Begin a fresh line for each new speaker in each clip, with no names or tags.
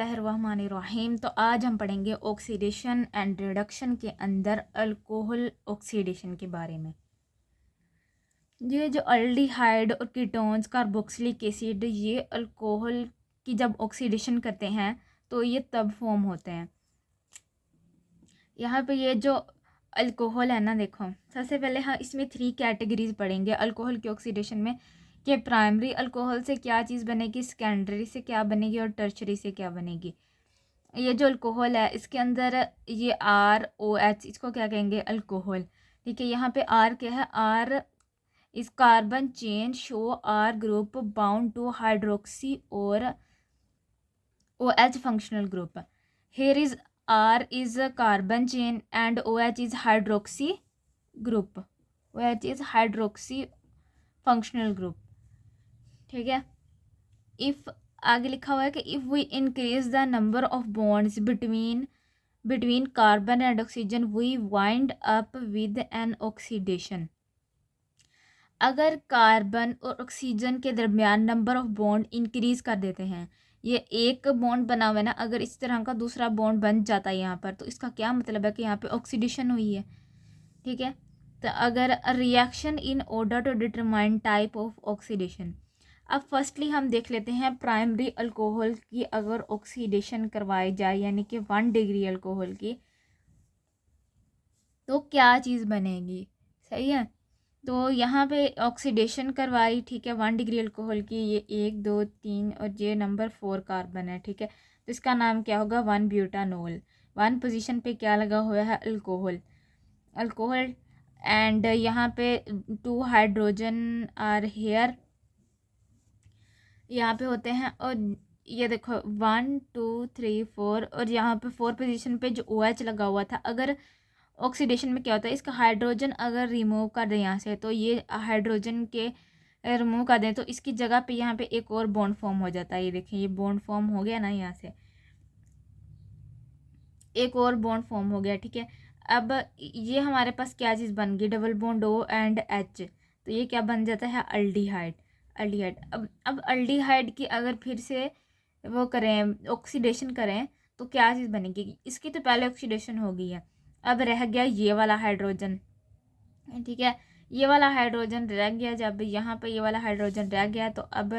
बिस्मिल्लाहिर्रहमानिर्रहीम। तो आज हम पढ़ेंगे ऑक्सीडेशन एंड रिडक्शन के अंदर अल्कोहल ऑक्सीडेशन के बारे में। ये जो अल्डिहाइड और कीटोन्स कार्बोक्सिलिक एसिड ये अल्कोहल की जब ऑक्सीडेशन करते हैं तो ये तब फॉर्म होते हैं। यहाँ पे ये जो अल्कोहल है ना, देखो सबसे पहले हम इसमें 3 कैटेगरीज पढ़ेंगे अल्कोहल के ऑक्सीडेशन में कि प्राइमरी अल्कोहल से क्या चीज़ बनेगी, सेकेंडरी से क्या बनेगी और टर्शरी से क्या बनेगी। ये जो अल्कोहल है इसके अंदर ये ROH इसको क्या कहेंगे, अल्कोहल। ठीक है, यहाँ पे R क्या है, R is carbon chain show R group bound to hydroxy और OH functional group. Here is R is carbon chain and OH is hydroxy group, OH is hydroxy functional group. ठीक है, if आगे लिखा हुआ है कि if we increase the number of bonds between carbon and oxygen we wind up with an oxidation. अगर carbon और oxygen के दरमियान नंबर ऑफ बॉन्ड इंक्रीज कर देते हैं, ये एक बॉन्ड बना हुआ है ना, अगर इस तरह का दूसरा बॉन्ड बन जाता है यहाँ पर, तो इसका क्या मतलब है कि यहाँ पे ऑक्सीडेशन हुई है। ठीक है, तो अगर reaction in order to determine type of oxidation. अब फर्स्टली हम देख लेते हैं प्राइमरी अल्कोहल की अगर ऑक्सीडेशन करवाई जाए यानी कि 1 डिग्री अल्कोहल की, तो क्या चीज़ बनेगी। सही है, तो यहाँ पे ऑक्सीडेशन करवाई, ठीक है, 1 डिग्री अल्कोहल की, ये 1 2 3 और ये नंबर 4 कार्बन है। ठीक है, तो इसका नाम क्या होगा, 1 ब्यूटानोल। 1 पोजीशन पे क्या लगा हुआ है, अल्कोहल एंड यहाँ पे 2 हाइड्रोजन आर हेयर यहाँ पे होते हैं। और ये देखो 1 2 3 4 और यहाँ पे 4 पोजीशन पे जो OH लगा हुआ था, अगर ऑक्सीडेशन में क्या होता है, इसका हाइड्रोजन अगर रिमूव कर दें यहाँ से, तो ये हाइड्रोजन के रिमूव कर दें तो इसकी जगह पे यहाँ पे एक और बॉन्ड फॉर्म हो जाता है। ये देखें, ये बॉन्ड फॉर्म हो गया ना, यहाँ से एक और बॉन्ड फॉर्म हो गया। ठीक है, अब ये हमारे पास क्या चीज़ बन गई, double bond O and H, तो ये क्या बन जाता है, अल्डिहाइड। अब अल्डिहाइड की अगर फिर से वो करें, ऑक्सीडेशन करें, तो क्या चीज़ बनेगी, इसकी तो पहले ऑक्सीडेशन हो गई है, अब रह गया ये वाला हाइड्रोजन। ठीक है, ये वाला हाइड्रोजन रह गया, जब यहाँ पे ये वाला हाइड्रोजन रह गया तो अब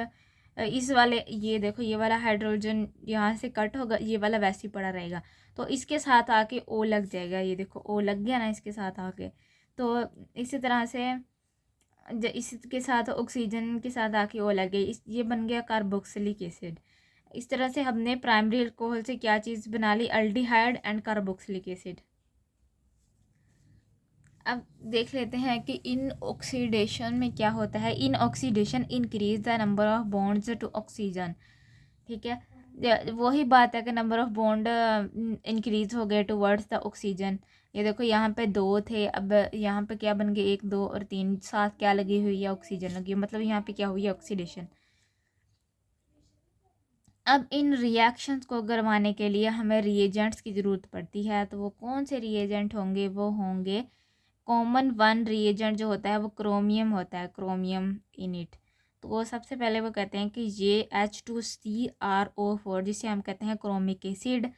इस वाले, ये देखो ये वाला हाइड्रोजन यहाँ से कट होगा, ये वाला वैसे ही पड़ा रहेगा, तो इसके साथ आके O लग जाएगा। ये देखो O लग गया ना इसके साथ आके, तो इसी तरह से इसके साथ ऑक्सीजन के साथ आके O लग गई, ये बन गया कार्बोक्सिलिक एसिड। इस तरह से हमने प्राइमरी अल्कोहल से क्या चीज़ बना ली, अल्डिहाइड एंड कार्बोक्सिलिक एसिड। अब देख लेते हैं कि इन ऑक्सीडेशन में क्या होता है। In oxidation increase the number of bonds to oxygen. ठीक है, वही बात है कि नंबर ऑफ बॉन्ड इंक्रीज हो गए टूवर्ड्स द ऑक्सीजन। ये देखो यहाँ पे 2 थे, अब यहाँ पे क्या बन गए, 1 2 और 3, साथ क्या लगी हुई है, ऑक्सीजन लगी, मतलब यहाँ पे क्या हुई है, ऑक्सीडेशन। अब इन रिएक्शंस को करवाने के लिए हमें रिएजेंट्स की ज़रूरत पड़ती है, तो वो कौन से रिएजेंट होंगे, वो होंगे कॉमन 1 रिएजेंट जो होता है वो क्रोमियम होता है, क्रोमियम इन इट। तो वो सबसे पहले वो कहते हैं कि ये H2CrO4 जिसे हम कहते हैं क्रोमिक एसिड।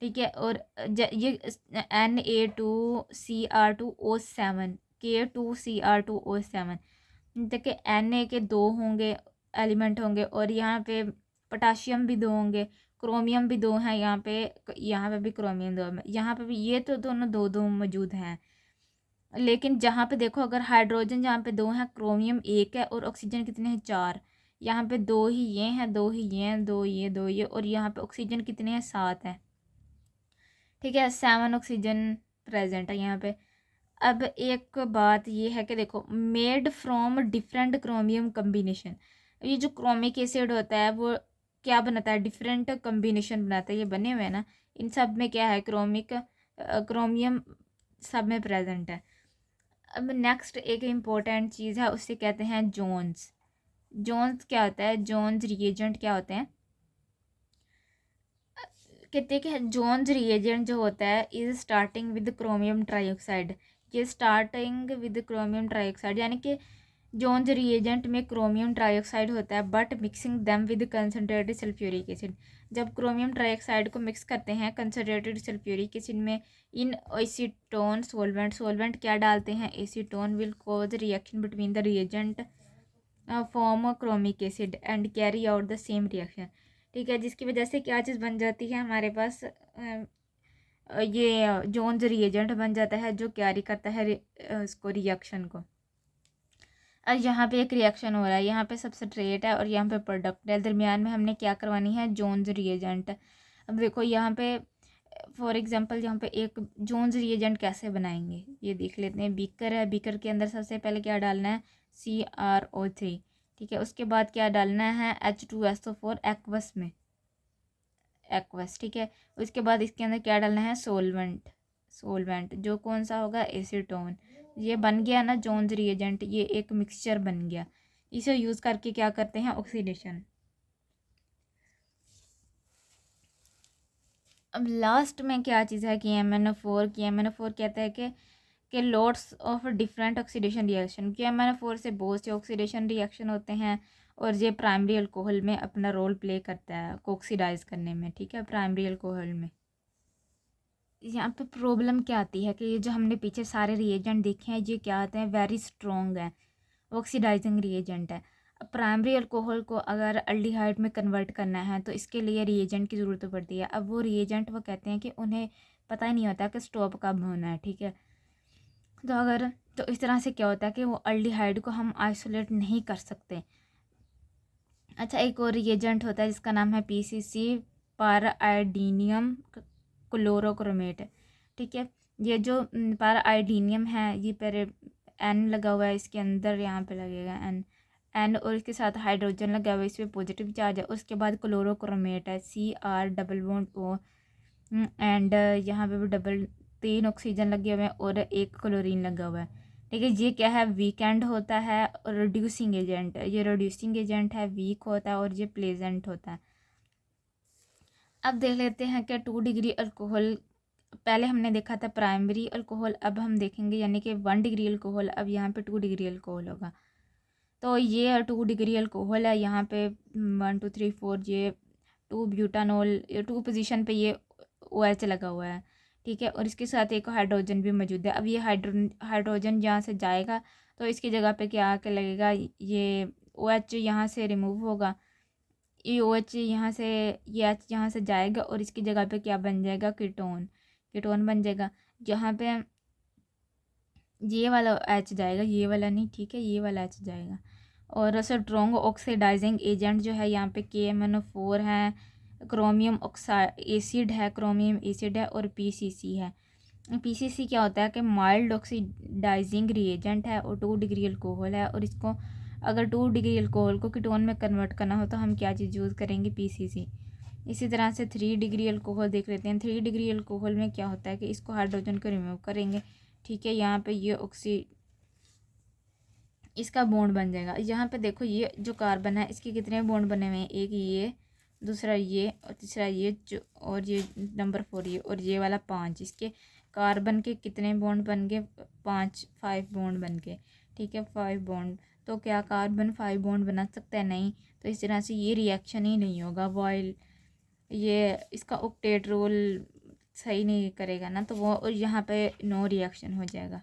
ठीक है, और ये Na2Cr2O7 K2Cr2O7, देखिए Na के 2 होंगे, एलिमेंट होंगे, और यहाँ पे पोटाशियम भी 2 होंगे, क्रोमियम भी 2 हैं यहाँ पे भी क्रोमियम 2 है, यहाँ पे भी, ये तो दोनों 2 2 मौजूद हैं। लेकिन जहाँ पे देखो अगर हाइड्रोजन जहाँ पे 2 हैं, क्रोमियम 1 है, और ऑक्सीजन कितने हैं, 4। यहाँ पे 2 ही ये हैं, 2 ही ये हैं, 2 ये 2 ये, और यहाँ पे ऑक्सीजन कितने हैं, 7 हैं। ठीक है, 7 ऑक्सीजन प्रेजेंट है यहाँ पे। अब एक बात ये है कि देखो made from different chromium combination, ये जो क्रोमिक एसिड होता है वो क्या बनाता है, डिफरेंट कम्बिनेशन बनाता है, ये बने हुए हैं ना, इन सब में क्या है, क्रोमियम सब में प्रेजेंट है। अब नेक्स्ट एक इम्पोर्टेंट चीज़ है, उसे कहते हैं जोन्स। क्या होता है, जोन्स रिएजेंट क्या होते हैं, कहते हैं कि जोन्स रिएजेंट जो होता है is starting with chromium trioxide. ये स्टार्टिंग विद क्रोमियम ट्राईऑक्साइड यानी कि जोन्स रिएजेंट में क्रोमियम ट्राइऑक्साइड होता है but mixing them with concentrated sulphuric acid. जब क्रोमियम ट्राइऑक्साइड को मिक्स करते हैं कंसनट्रेटेड सल्फ्यूरिक एसिड में इन एसीटोन सोलवेंट क्या डालते हैं, acetone will cause reaction between the reagent form chromic acid and carry out the same reaction. ठीक है, जिसकी वजह से क्या चीज़ बन जाती है हमारे पास, ये जोन्स रिएजेंट बन जाता है जो कैरी करता है इसको रिएक्शन को। और यहाँ पे एक रिएक्शन हो रहा है, यहाँ पे सबस्ट्रेट है और यहाँ पे प्रोडक्ट है, दरमियान में हमने क्या करवानी है, जोन्स रिएजेंट। अब देखो यहाँ पे फॉर एग्जांपल यहाँ पे एक जोन्स रिएजेंट कैसे बनाएंगे ये देख लेते हैं। बीकर है, बीकर के अंदर सबसे पहले क्या डालना है, CrO3। ठीक है, उसके बाद क्या डालना है, H2SO4 एक्वस में, एक्वस। ठीक है, उसके बाद इसके अंदर क्या डालना है, सोलवेंट जो कौन सा होगा, एसीटोन। ये बन गया ना जोन्स रिएजेंट, ये एक मिक्सचर बन गया। इसे यूज़ करके क्या करते हैं, ऑक्सीडेशन। अब लास्ट में क्या चीज़ है कि KMnO4 कहता है कि lots of different oxidation reaction, KMnO4 से बहुत से ऑक्सीडेशन रिएक्शन होते हैं और ये प्राइमरी अल्कोहल में अपना रोल प्ले करता है ऑक्सीडाइज करने में। ठीक है, प्राइमरी अल्कोहल में यहाँ पे प्रॉब्लम क्या आती है कि ये जो हमने पीछे सारे रिएजेंट देखे हैं ये क्या आते हैं, वेरी स्ट्रॉन्ग है, ऑक्सीडाइजिंग रिएजेंट है। अब प्राइमरी अल्कोहल को अगर अल्डिहाइड में कन्वर्ट करना है तो इसके लिए रिएजेंट की ज़रूरत पड़ती है। अब वो रिएजेंट वो कहते हैं कि उन्हें पता ही नहीं होता कि स्टॉप कब होना है। ठीक है, तो इस तरह से क्या होता है कि वो अल्डिहाइड को हम आइसोलेट नहीं कर सकते। अच्छा, एक और रिएजेंट होता है जिसका नाम है PCC, पारा आयोडीनियम क्लोरोक्रोमेट। ठीक है, ये जो पारा आयोडीनियम है ये पर N लगा हुआ है इसके अंदर, यहाँ पे लगेगा N और इसके साथ हाइड्रोजन लगा हुआ है, इस पर पॉजिटिव चार्ज है। उसके बाद क्लोरोक्रोमेट है, CR double bond O and यहाँ पे भी डबल 3 ऑक्सीजन लगे हुए हैं और एक क्लोरीन लगा हुआ है। ठीक है, ये क्या है, वीकेंड होता है और रिड्यूसिंग एजेंट, ये रिड्यूसिंग एजेंट है, वीक होता है और ये प्लेजेंट होता है। अब देख लेते हैं कि 2 डिग्री अल्कोहल, पहले हमने देखा था प्राइमरी अल्कोहल, अब हम देखेंगे यानी कि 1 डिग्री अल्कोहल, अब यहाँ पे 2 डिग्री अल्कोहल होगा। तो ये 2 डिग्री अल्कोहल है, यहाँ पे 1 2 3 4 ये 2 ब्यूटानॉल, 2 पोजीशन पे ये OH लगा हुआ है। ठीक है, और इसके साथ एक हाइड्रोजन भी मौजूद है। अब ये हाइड्रोजन यहाँ से जाएगा तो इसकी जगह पे क्या आके लगेगा, ये OH यहाँ से रिमूव होगा, ये OH यहाँ से, ये H यहाँ से जाएगा और इसकी जगह पे क्या बन जाएगा, कीटोन बन जाएगा। जहाँ पे ये वाला H जाएगा, ये वाला नहीं, ठीक है, ये वाला H जाएगा। और स्ट्रॉन्ग ऑक्सीडाइजिंग एजेंट जो है यहाँ पे KMnO4 है, क्रोमियम ऑक्साइड एसिड है, क्रोमियम एसिड है और PCC है। PCC क्या होता है कि माइल्ड ऑक्सीडाइजिंग रिएजेंट है और 2 डिग्री अल्कोहल है, और इसको अगर 2 डिग्री अल्कोहल को कीटोन में कन्वर्ट करना हो तो हम क्या चीज़ यूज़ करेंगे, PCC। इसी तरह से 3 डिग्री अल्कोहल देख लेते हैं। 3 डिग्री अल्कोहल में क्या होता है कि इसको हाइड्रोजन को रिमूव करेंगे। ठीक है, यहाँ पे ये इसका बॉन्ड बन जाएगा। यहाँ पे देखो ये जो कार्बन है इसके कितने बॉन्ड बने हुए हैं, एक ये, दूसरा ये और तीसरा ये जो, और ये नंबर 4 ये, और ये वाला 5। इसके कार्बन के कितने बॉन्ड बन गए, 5 बॉन्ड बन गए। ठीक है, 5 बॉन्ड। तो क्या कार्बन 5 बॉन्ड बना सकता है, नहीं। तो इस तरह से ये रिएक्शन ही नहीं होगा, वॉइल ये इसका ऑक्टेट रोल सही नहीं करेगा ना, तो वो और यहाँ पे नो रिएक्शन हो जाएगा।